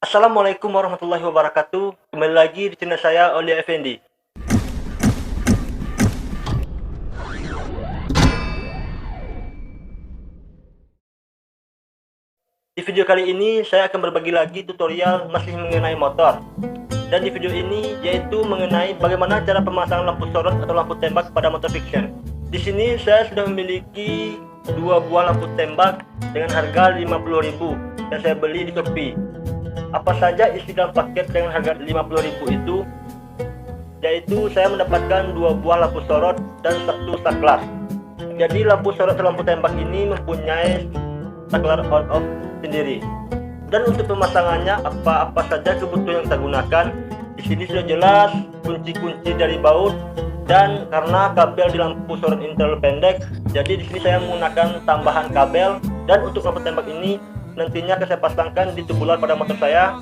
Assalamualaikum warahmatullahi wabarakatuh. Kembali lagi di channel saya Aulia Effendi. Di video kali ini saya akan berbagi lagi tutorial masih mengenai motor. Dan di video ini yaitu mengenai bagaimana cara pemasangan lampu sorot atau lampu tembak pada motor fiction. Di sini saya sudah memiliki dua buah lampu tembak dengan harga 50.000 yang saya beli di Shopee. Apa saja isi dalam paket dengan harga 50.000 itu? Yaitu saya mendapatkan dua buah lampu sorot dan satu saklar. Jadi lampu sorot atau lampu tembak ini mempunyai saklar on off sendiri. Dan untuk pemasangannya apa saja kebutuhan yang kita gunakan. Di sini sudah jelas kunci-kunci dari baut, dan karena kabel di lampu sorot ini terlalu pendek, jadi di sini saya menggunakan tambahan kabel. Dan untuk lampu tembak ini nantinya akan saya pasangkan di tubular pada motor saya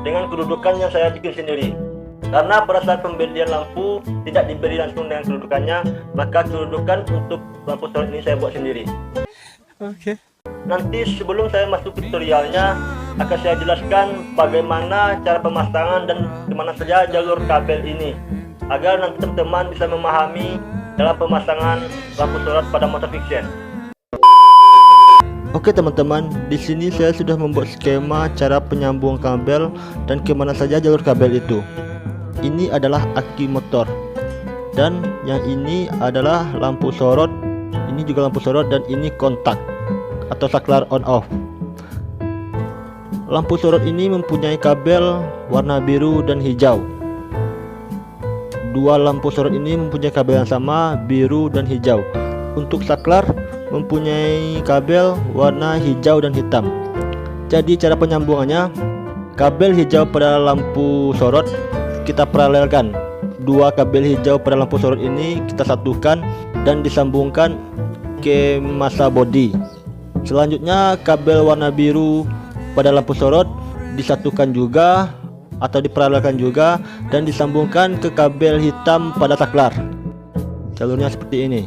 dengan kedudukan yang saya bikin sendiri. Karena pada saat pembelian lampu tidak diberi langsung dengan kedudukannya, maka kedudukan untuk lampu sorot ini saya buat sendiri. Oke. Nanti sebelum saya masuk ke tutorialnya, akan saya jelaskan bagaimana cara pemasangan dan kemana saja jalur kabel ini, agar nanti teman-teman bisa memahami dalam pemasangan lampu sorot pada motor fiction. Oke teman-teman, di sini saya sudah membuat skema cara penyambung kabel dan kemana saja jalur kabel itu. Ini adalah aki motor, dan yang ini adalah lampu sorot. Ini juga lampu sorot, dan ini kontak atau saklar on off. Lampu sorot ini mempunyai kabel warna biru dan hijau. Dua lampu sorot ini mempunyai kabel yang sama, biru dan hijau. Untuk saklar mempunyai kabel warna hijau dan hitam. Jadi cara penyambungannya, kabel hijau pada lampu sorot kita paralelkan. Dua kabel hijau pada lampu sorot ini kita satukan dan disambungkan ke masa bodi. Selanjutnya kabel warna biru pada lampu sorot disatukan juga atau diparalelkan juga dan disambungkan ke kabel hitam pada saklar. Jalurnya seperti ini.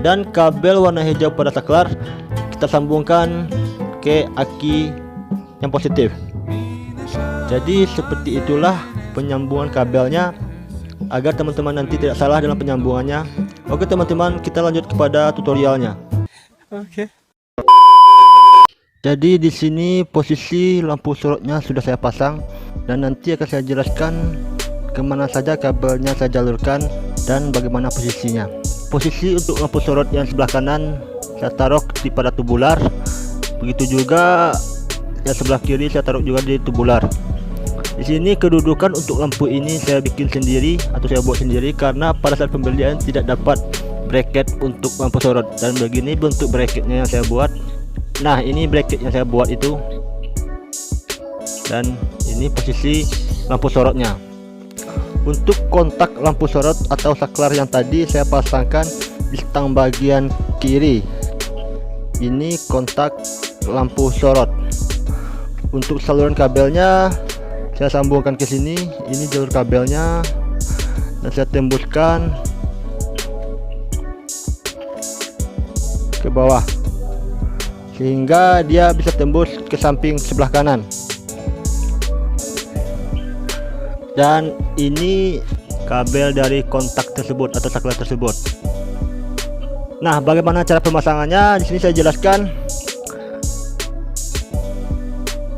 Dan kabel warna hijau pada saklar kita sambungkan ke aki yang positif. Jadi seperti itulah penyambungan kabelnya, agar teman-teman nanti tidak salah dalam penyambungannya. Oke teman-teman, kita lanjut kepada tutorialnya. Oke. Jadi di sini posisi lampu sorotnya sudah saya pasang, dan nanti akan saya jelaskan kemana saja kabelnya saya jalurkan dan bagaimana posisinya. Posisi untuk lampu sorot yang sebelah kanan saya taruh di pada tubular, begitu juga yang sebelah kiri saya taruh juga di tubular. Di sini kedudukan untuk lampu ini saya bikin sendiri atau saya buat sendiri, karena pada saat pembelian tidak dapat bracket untuk lampu sorot, dan begini bentuk bracketnya yang saya buat. Nah ini bracket yang saya buat itu, dan ini posisi lampu sorotnya. Untuk kontak lampu sorot atau saklar yang tadi saya pasangkan di stang bagian kiri. Ini kontak lampu sorot. Untuk saluran kabelnya saya sambungkan ke sini. Ini jalur kabelnya, dan saya tembuskan ke bawah sehingga dia bisa tembus ke samping sebelah kanan. Dan ini kabel dari kontak tersebut atau saklar tersebut. Nah, bagaimana cara pemasangannya? Di sini saya jelaskan.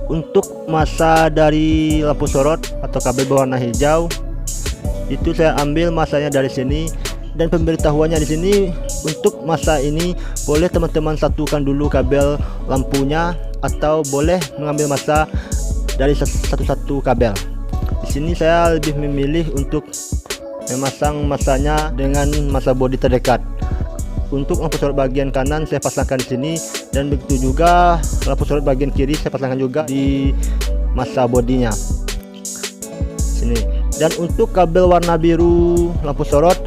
Untuk masa dari lampu sorot atau kabel berwarna hijau itu saya ambil masanya dari sini, dan pemberitahuannya di sini untuk masa ini boleh teman-teman satukan dulu kabel lampunya, atau boleh mengambil masa dari satu-satu kabel. Di sini saya lebih memilih untuk memasang masanya dengan masa bodi terdekat. Untuk lampu sorot bagian kanan saya pasangkan di sini, dan begitu juga lampu sorot bagian kiri saya pasangkan juga di masa bodinya sini. Dan untuk kabel warna biru lampu sorot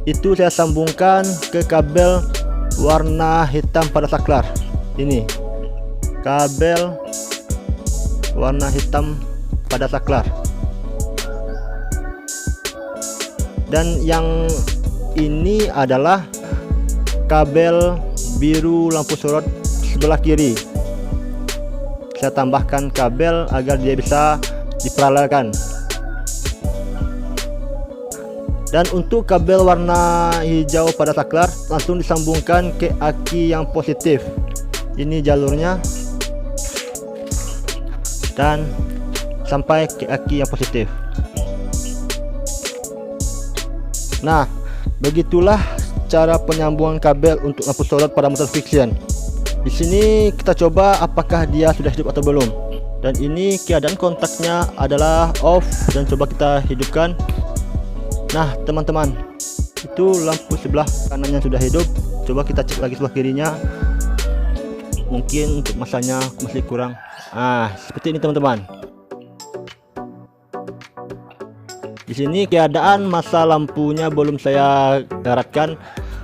itu saya sambungkan ke kabel warna hitam pada saklar. Ini kabel warna hitam pada saklar. Dan yang ini adalah kabel biru lampu sorot sebelah kiri. saya tambahkan kabel agar dia bisa diparalelkan. Dan untuk kabel warna hijau pada saklar langsung disambungkan ke aki yang positif. Ini jalurnya, dan sampai ke aki yang positif. Nah, begitulah cara penyambungan kabel untuk lampu sorot pada motor fiction. Di sini kita coba apakah dia sudah hidup atau belum. Dan ini keadaan kontaknya adalah off, dan coba kita hidupkan. Nah teman-teman, itu lampu sebelah kanannya sudah hidup. Coba kita cek lagi sebelah kirinya. Mungkin untuk masanya masih kurang. Seperti ini teman-teman. Di sini keadaan masa lampunya belum saya daratkan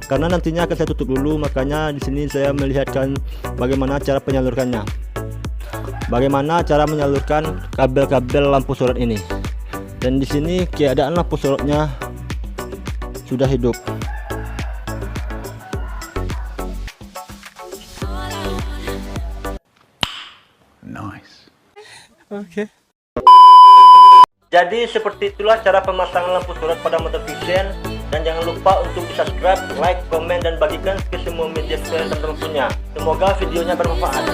karena nantinya akan saya tutup dulu, makanya di sini saya melihatkan bagaimana cara penyalurkannya. Bagaimana cara menyalurkan kabel-kabel lampu sorot ini. Dan di sini keadaan lampu sorotnya sudah hidup. Nice. Okay. Jadi seperti itulah cara pemasangan lampu sorot pada motor fiction. Dan jangan lupa untuk di subscribe, like, komen, dan bagikan ke semua media sosial yang teman-teman punya. Semoga videonya bermanfaat.